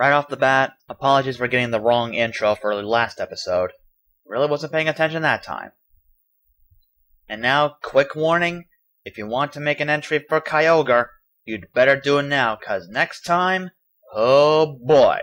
Right off the bat, apologies for getting the wrong intro for the last episode. Really wasn't paying attention that time. And now, quick warning, if you want to make an entry for Kyogre, you'd better do it now, cause next time, oh boy.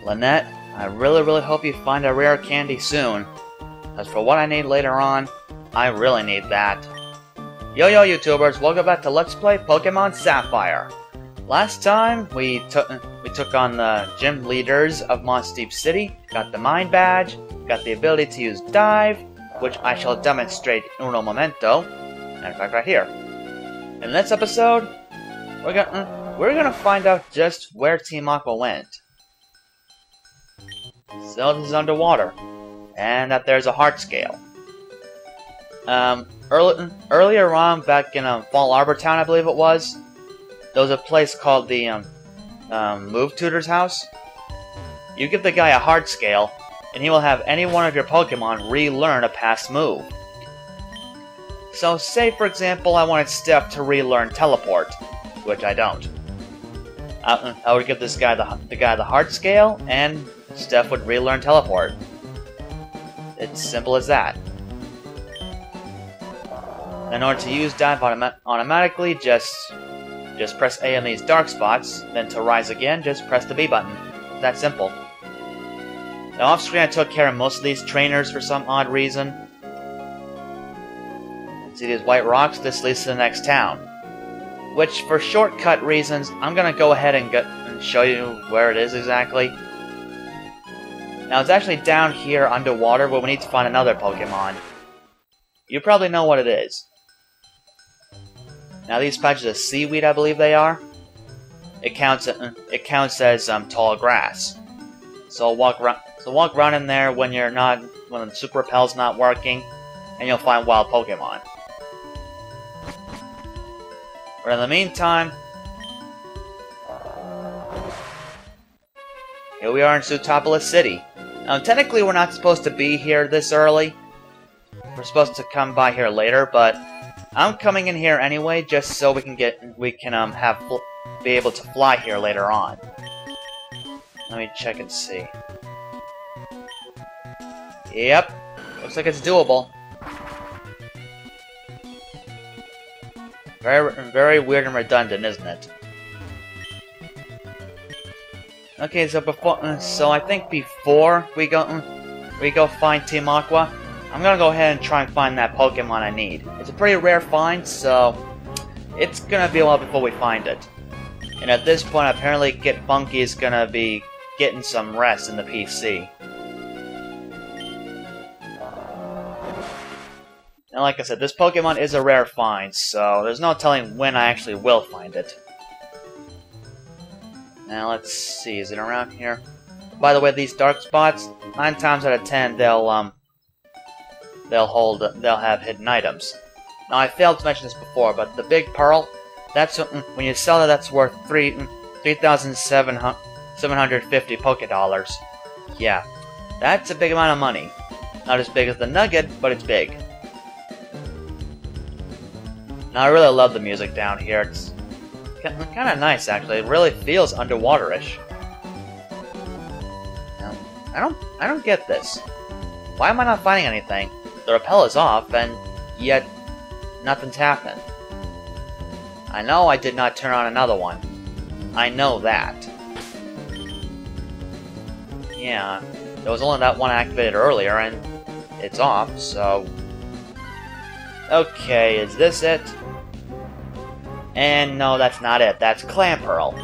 Lynette, I really hope you find a rare candy soon, as for what I need later on, I really need that. Yo YouTubers, welcome back to Let's Play Pokémon Sapphire. Last time, we took on the gym leaders of Deep City, got the Mind Badge, got the ability to use Dive, which I shall demonstrate uno momento, and in fact right here. In this episode, we're gonna find out just where Team Aqua went. So this is underwater, and that there's a heart scale. Earlier on, back in Fall Arbor Town, I believe it was, there was a place called the Move Tutor's house. You give the guy a heart scale, and he will have any one of your Pokemon relearn a past move. So, say for example, I wanted Steph to relearn Teleport, which I don't. I would give this guy the heart scale, and Steph would relearn Teleport. It's simple as that. In order to use Dive automatically, just press A on these dark spots, then to rise again, just press the B button. It's that simple. Now off screen I took care of most of these trainers for some odd reason. See these white rocks? This leads to the next town. Which, for shortcut reasons, I'm gonna go ahead and show you where it is exactly. Now it's actually down here underwater where we need to find another Pokemon. You probably know what it is. Now these patches of seaweed, I believe they are. It counts as tall grass. So walk around in there when the Super Repel's not working, and you'll find wild Pokemon. But in the meantime, here we are in Sootopolis City. Now, technically, we're not supposed to be here this early. We're supposed to come by here later, but I'm coming in here anyway, just so we can be able to fly here later on. Let me check and see. Yep, looks like it's doable. Very weird and redundant, isn't it? Okay, so I think before we go find Team Aqua, I'm gonna go ahead and try and find that Pokemon I need. It's a pretty rare find, so it's gonna be a while before we find it. And at this point, apparently Get Funky is gonna be getting some rest in the PC. And like I said, this Pokemon is a rare find, so there's no telling when I actually will find it. Now let's see, is it around here? By the way, these dark spots, 9 times out of 10, they'll have hidden items. Now I failed to mention this before, but the Big Pearl, that's when you sell it, that's worth 3,750 Pokédollars. Yeah, that's a big amount of money. Not as big as the Nugget, but it's big. Now I really love the music down here. It's kind of nice, actually. It really feels underwater-ish. I don't get this. Why am I not finding anything? The repel is off, and yet nothing's happened. I know I did not turn on another one. I know that. Yeah, there was only that one activated earlier, and it's off, so... Okay, is this it? And no, that's not it. That's Clamperl.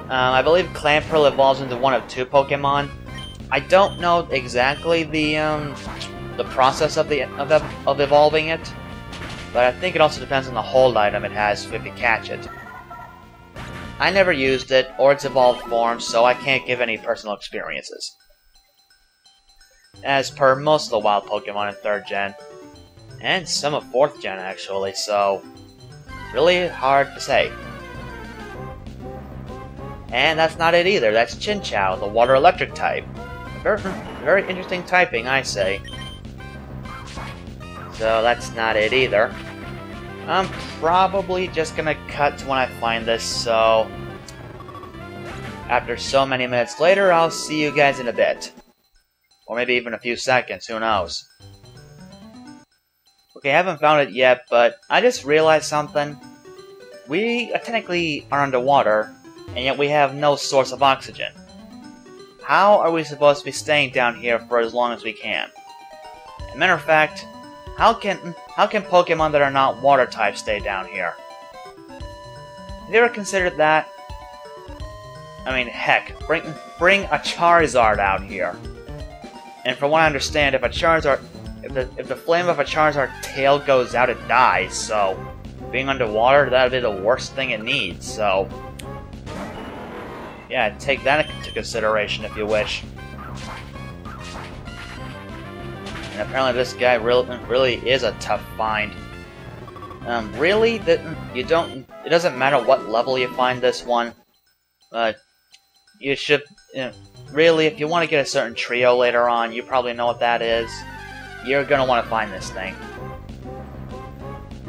I believe Clamperl evolves into one of 2 Pokemon. I don't know exactly the process of evolving it, but I think it also depends on the hold item it has if you catch it. I never used it or its evolved form, so I can't give any personal experiences. As per most of the wild Pokemon in 3rd Gen, and some of 4th Gen actually, so really hard to say. And that's not it either. That's Chinchou, the water electric type. Very, very interesting typing, I say. So that's not it either. I'm probably just gonna cut to when I find this, so after so many minutes later, I'll see you guys in a bit. Or maybe even a few seconds, who knows. Okay, I haven't found it yet, but I just realized something. We technically are underwater, and yet we have no source of oxygen. How are we supposed to be staying down here for as long as we can? As a matter of fact, how can Pokemon that are not water types stay down here? Have you ever considered that? I mean, heck, bring a Charizard out here. And from what I understand, if a Charizard, if the flame of a Charizard tail goes out, it dies. So, being underwater, that'd be the worst thing it needs. So, yeah, take that into consideration if you wish. And apparently, this guy really is a tough find. Really, it doesn't matter what level you find this one. You should, really, if you want to get a certain trio later on, you probably know what that is. You're gonna want to find this thing.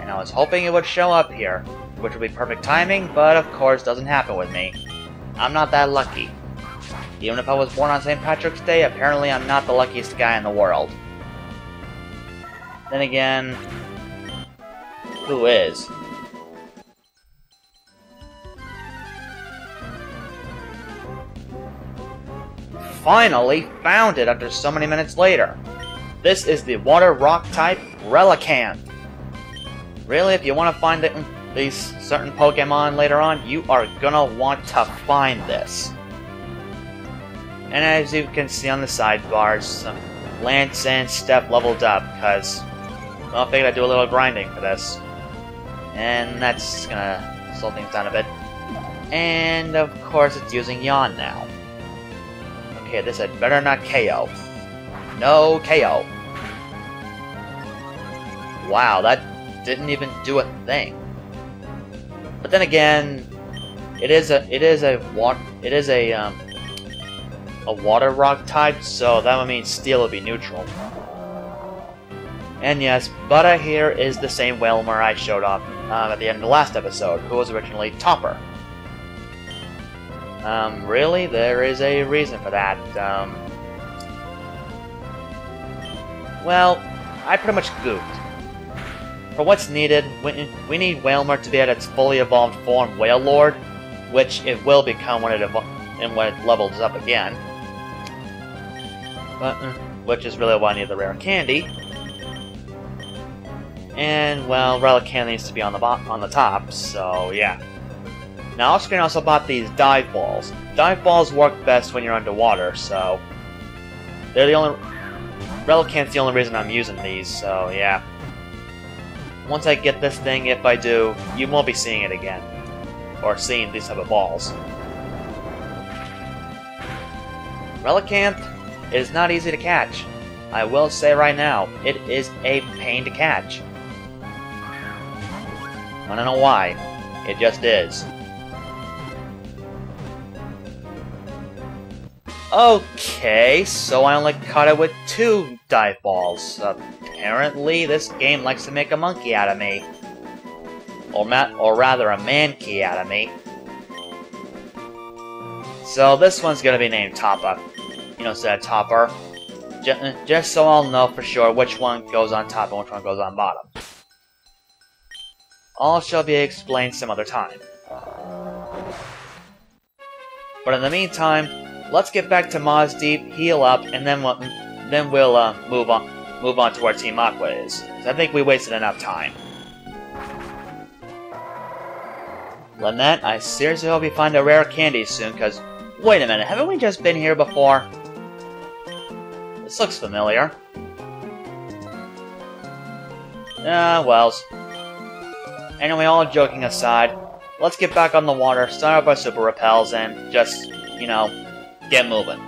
And I was hoping it would show up here, which would be perfect timing, but of course doesn't happen with me. I'm not that lucky. Even if I was born on St. Patrick's Day, apparently I'm not the luckiest guy in the world. Then again, who is? Finally found it after so many minutes later. This is the water rock type Relicanth. Really, if you want to find these certain Pokemon later on, you are gonna want to find this. And as you can see on the sidebars, Lance and Steph leveled up because, well, I figured I'd do a little grinding for this. And that's gonna slow things down a bit. And of course, it's using Yawn now. Okay, this had better not KO. No KO. Wow, that didn't even do a thing. But then again, it is a water rock type, so that would mean Steel would be neutral. And yes, Butter here is the same Wailmer I showed off at the end of the last episode, who was originally Topper. Really, there is a reason for that. Well, I pretty much goofed. For what's needed, we need Wailmer to be at its fully evolved form, Wailord, which it will become when it levels up again. But, which is really why I need the rare candy. And, well, Relicanth needs to be on the top, so yeah. Now, off-screen also bought these dive balls. Dive balls work best when you're underwater, so they're the only. Relicanth's the only reason I'm using these, so yeah. Once I get this thing, if I do, you won't be seeing it again, or seeing these type of balls. Relicanth is not easy to catch. I will say right now, it is a pain to catch. I don't know why. It just is. Okay, so I only caught it with 2 dive balls. Apparently, this game likes to make a monkey out of me. Or rather, a mankey out of me. So this one's gonna be named Topper. You know, instead of Topper. Just so I'll know for sure which one goes on top and which one goes on bottom. All shall be explained some other time. But in the meantime, let's get back to Moz Deep, heal up, and then we'll move on to where Team Aqua is. I think we wasted enough time. Lynette, I seriously hope you find a rare candy soon, cause wait a minute, haven't we just been here before? This looks familiar. Well. Anyway, all joking aside, let's get back on the water, start up our super repels, and just, you know, get moving.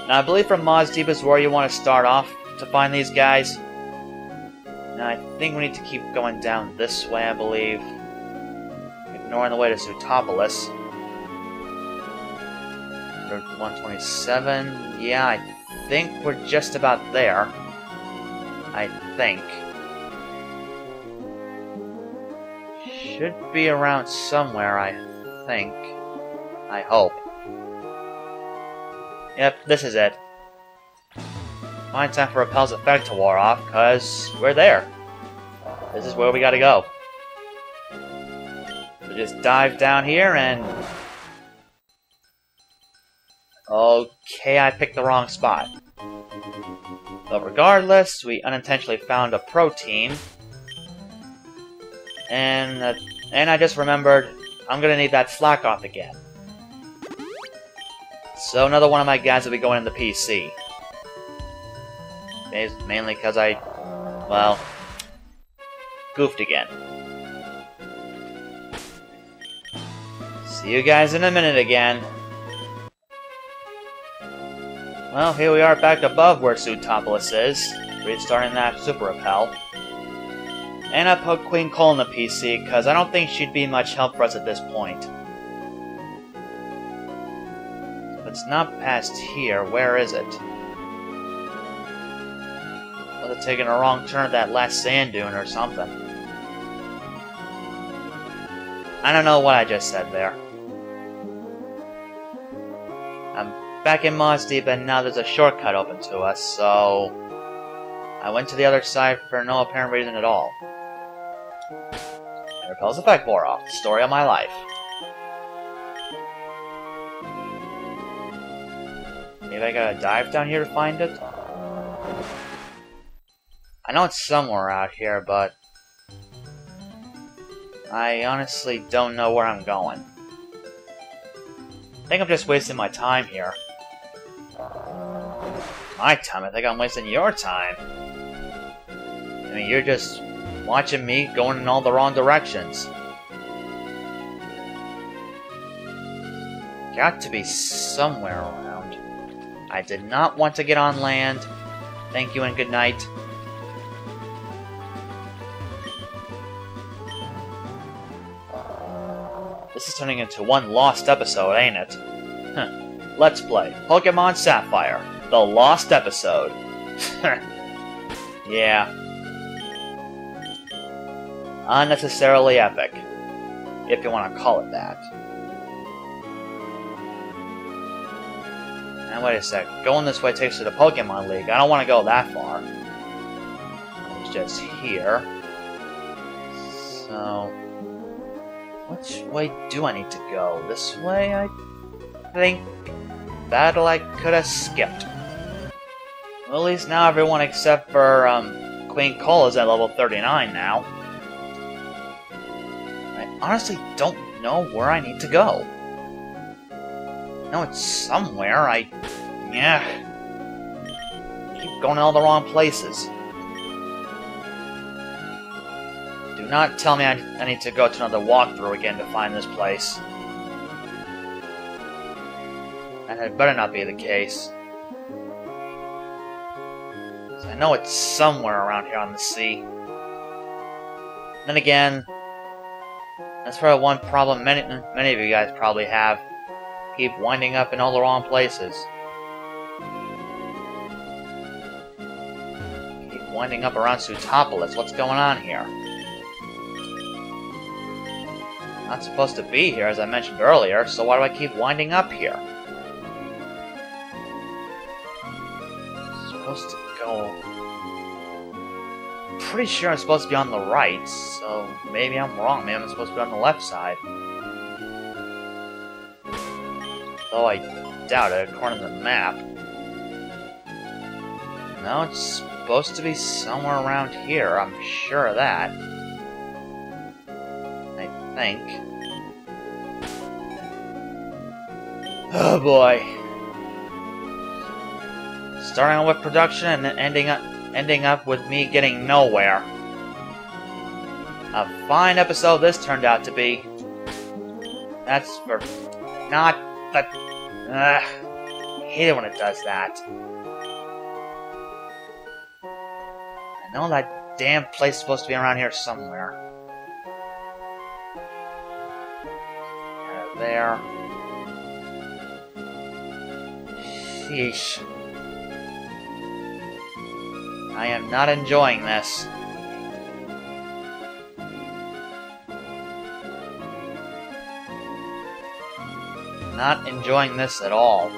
Now, I believe from Moz Deep is where you want to start off to find these guys. Now I think we need to keep going down this way, I believe. Ignoring the way to Zootopolis. Route 127. Yeah, I think we're just about there. I think. Should be around somewhere, I think. I hope. Yep, this is it. Fine time for Repel's effect to wear off, cause we're there. This is where we gotta go. So just dive down here and... Okay, I picked the wrong spot. But regardless, we unintentionally found a protein. And I just remembered, I'm gonna need that slack off again. So another one of my guys will be going in the PC. Mainly because I, well, goofed again. See you guys in a minute again. Well, here we are back above where Zootopolis is, restarting that Super Repel. And I put Queen Cole in the PC, because I don't think she'd be much help for us at this point. If it's not past here, where is it? Was it taking a wrong turn at that last sand dune or something? I don't know what I just said there. I'm back in Moss Deep, and now there's a shortcut open to us, so... I went to the other side for no apparent reason at all. And Repel's effect wore off. Story of my life. Maybe I gotta dive down here to find it? I know it's somewhere out here, but... I honestly don't know where I'm going. I think I'm just wasting my time here. My time? I think I'm wasting your time. I mean, you're just watching me going in all the wrong directions. Got to be somewhere around. I did not want to get on land. Thank you and good night. This is turning into one lost episode, ain't it? Huh. Let's play Pokémon Sapphire, the lost episode. Yeah. Unnecessarily epic, if you want to call it that. Now wait a sec, going this way takes you to the Pokemon League. I don't want to go that far. It's just here. So... which way do I need to go? This way, I think? Battle I could have skipped. Well, at least now everyone except for, Queen Cole is at level 39 now. I honestly don't know where I need to go. No, it's somewhere. Yeah. Keep going all the wrong places. Do not tell me I need to go to another walkthrough again to find this place. And it better not be the case. I know it's somewhere around here on the sea. Then again, that's probably one problem many of you guys probably have. Keep winding up in all the wrong places. Keep winding up around Zootopolis. What's going on here? Not supposed to be here, as I mentioned earlier, so why do I keep winding up here? Supposed to go... Pretty sure I'm supposed to be on the right, so maybe I'm wrong. Maybe I'm supposed to be on the left side. Though I doubt it, according to the map. No, it's supposed to be somewhere around here. I'm sure of that. I think. Oh boy. Starting with production and then ending up with me getting nowhere. A fine episode this turned out to be. That's for not the... I hate it when it does that. I know that damn place supposed to be around here somewhere. There. Sheesh. I am not enjoying this. Not enjoying this at all.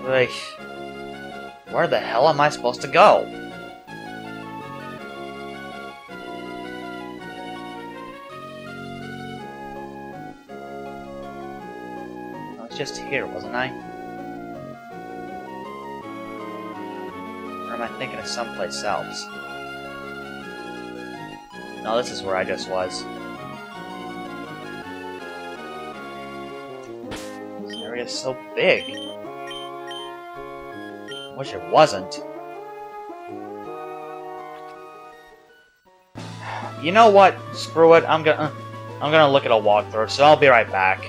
Like, where the hell am I supposed to go? I was just here, wasn't I? Or am I thinking of someplace else? No, this is where I just was. This area is so big. Wish it wasn't. You know what? Screw it. I'm gonna look at a walkthrough, so I'll be right back.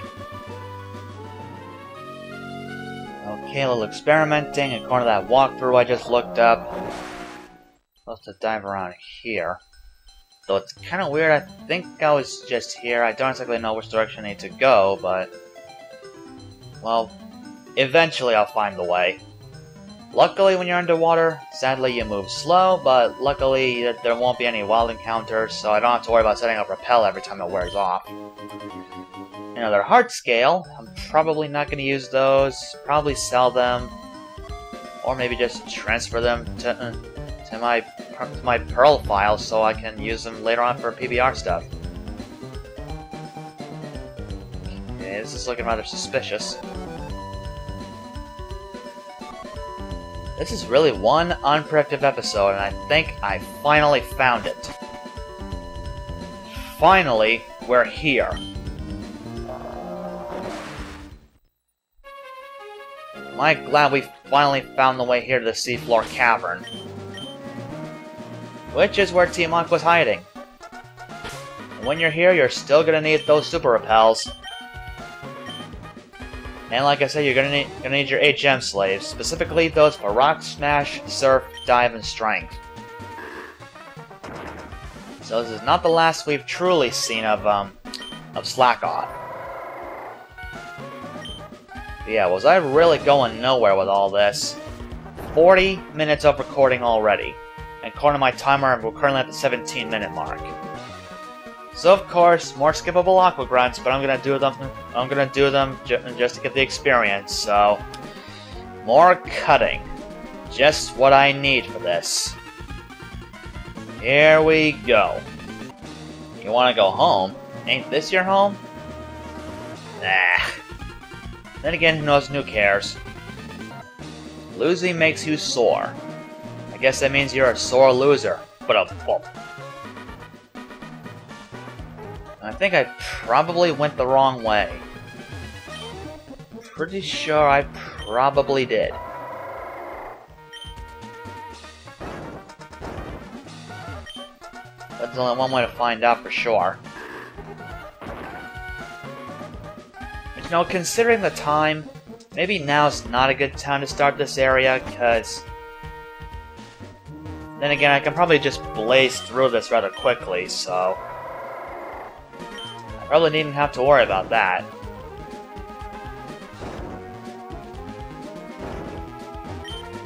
Okay, a little experimenting. According to that walkthrough I just looked up, supposed to dive around here. Though it's kind of weird. I think I was just here. I don't exactly know which direction I need to go, but well, eventually I'll find the way. Luckily, when you're underwater, sadly you move slow, but luckily there won't be any wild encounters, so I don't have to worry about setting up repel every time it wears off. Another heart scale. I'm probably not going to use those. Probably sell them, or maybe just transfer them to my Pearl files so I can use them later on for PBR stuff. Okay, this is looking rather suspicious. This is really one unproductive episode, and I think I finally found it. Finally, we're here. Am I glad we finally found the way here to the Seafloor Cavern. Which is where Team Aqua's hiding. And when you're here, you're still gonna need those super repels. And like I said, you're gonna need your HM slaves, specifically those for Rock Smash, Surf, Dive, and Strength. So this is not the last we've truly seen of Slackoff. But yeah, was I really going nowhere with all this? 40 minutes of recording already, and according to my timer, we're currently at the 17-minute mark. So of course, more skippable Aqua grunts, but I'm gonna do them just to get the experience. So more cutting, just what I need for this. Here we go. You wanna go home? Ain't this your home? Nah. Then again, who knows? Who cares? Losing makes you sore. I guess that means you're a sore loser. But I think I probably went the wrong way. Pretty sure I probably did. That's only one way to find out for sure. But, you know, considering the time, maybe now's not a good time to start this area, because then again, I can probably just blaze through this rather quickly, so I probably needn't have to worry about that.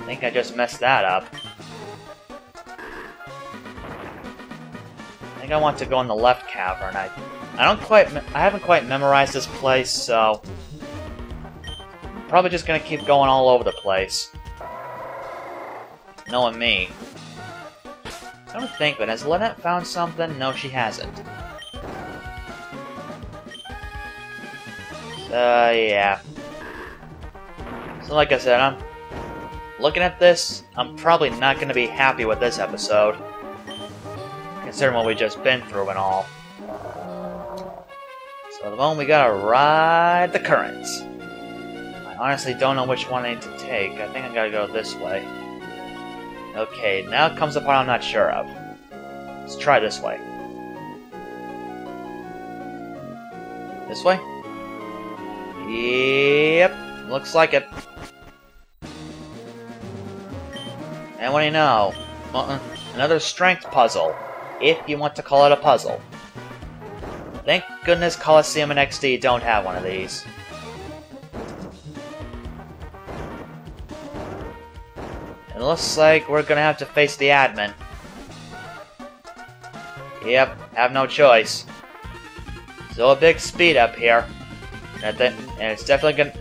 I think I just messed that up. I think I want to go in the left cavern. I haven't quite memorized this place, so I'm probably just gonna keep going all over the place. Knowing me. I don't think, but has Lynette found something? No, she hasn't. Yeah. So like I said, I'm looking at this, I'm probably not going to be happy with this episode, considering what we just been through and all. So at the moment we gotta ride the currents. I honestly don't know which one I need to take. I think I gotta go this way. Okay, now comes the part I'm not sure of. Let's try this way. This way? Yep, looks like it. And what do you know? Well, another strength puzzle, if you want to call it a puzzle. Thank goodness Coliseum and XD don't have one of these. It looks like we're gonna have to face the admin. Yep, have no choice. So a big speed up here. And it's definitely gonna...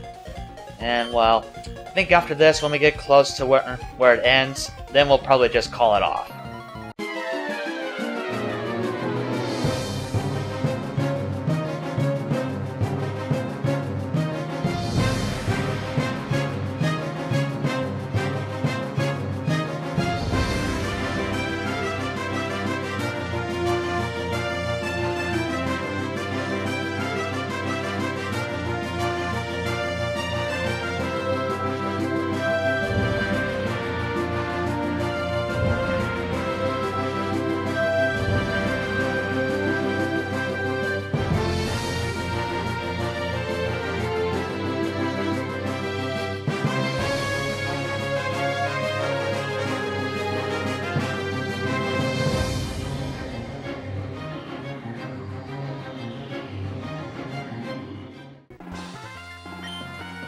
And, well, I think after this, when we get close to where it ends, then we'll probably just call it off.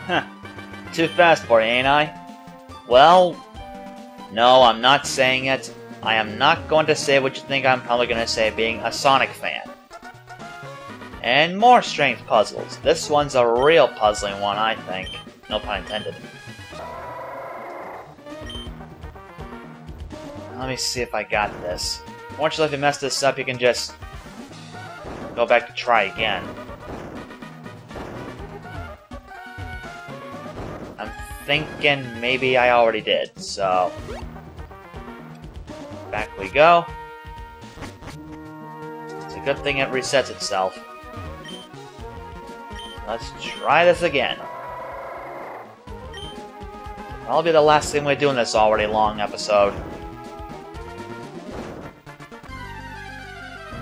Huh. Too fast for you, ain't I? Well, no, I'm not saying it. I am not going to say what you think I'm probably going to say, being a Sonic fan. And more strength puzzles. This one's a real puzzling one, I think. No pun intended. Let me see if I got this. Fortunately, if you mess this up, you can just go back to try again. I'm thinking maybe I already did, so... Back we go. It's a good thing it resets itself. Let's try this again. That'll be the last thing we do in this already long episode.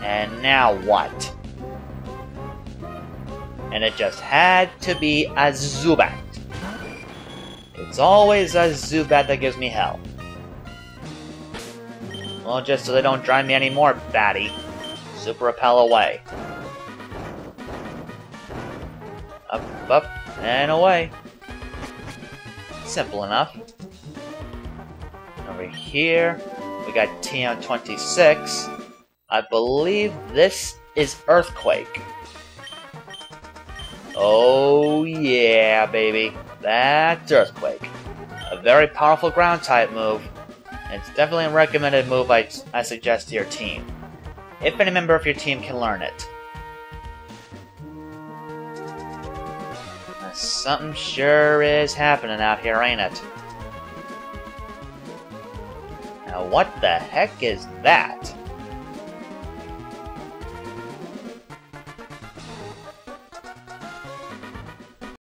And now what? And it just had to be a Zubat. It's always a Zubat that gives me hell. Well, just so they don't drive me anymore, batty. Super repel away. Up, up, and away. Simple enough. Over here, we got TM26. I believe this is Earthquake. Oh yeah, baby. That's Earthquake. A very powerful ground-type move. And it's definitely a recommended move I suggest to your team. If any member of your team can learn it. Something sure is happening out here, ain't it? Now what the heck is that?